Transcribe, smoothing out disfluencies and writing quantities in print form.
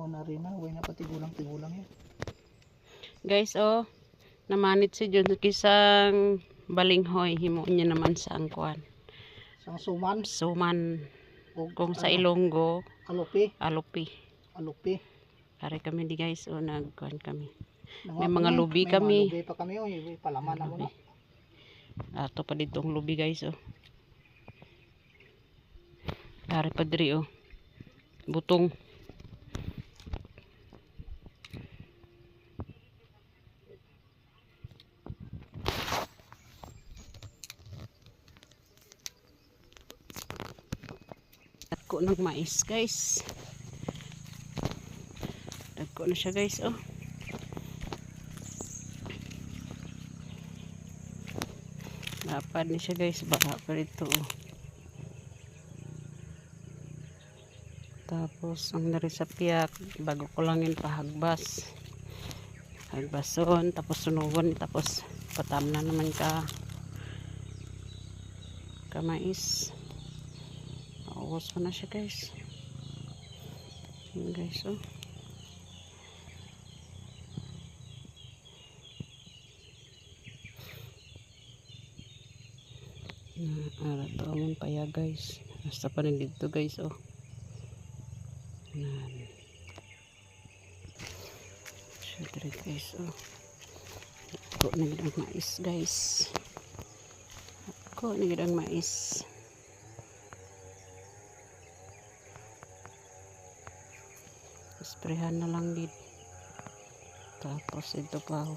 O na rin na, huwag na pati gulang-tigulang yan. Guys, oh, namanit si John kisang balinghoy. Himo niya naman sa angkuan. Sang suman. Suman. O, Kung sa Ilonggo, alupi. alupi. Alupi. Pare kami di guys, oh, nagkuan kami. May mga lubi kami. May mga lubi pa kami, oh, palaman na muna. Ato pa dito ang lubi guys, oh. Pare pa diri, oh. Butong. Dagko ng mais guys. Dagko na siya guys, oh. Lapad ni siya guys, baka pa rito, oh. Tapos ang nari sa piyak, bago ko langin pahagbas. Hagbason, tapos sunugon, tapos patam na naman ka mais. Naubos ko na siya guys. Yun guys, oh. Ara to amon pa ya guys. Basta pa rin dito guys, oh. Yan. Syempre guys, oh. Ako na gid ang mais guys. Ako na gid ang mais. Isprehan na lang gid. Tapos ito pa, oh.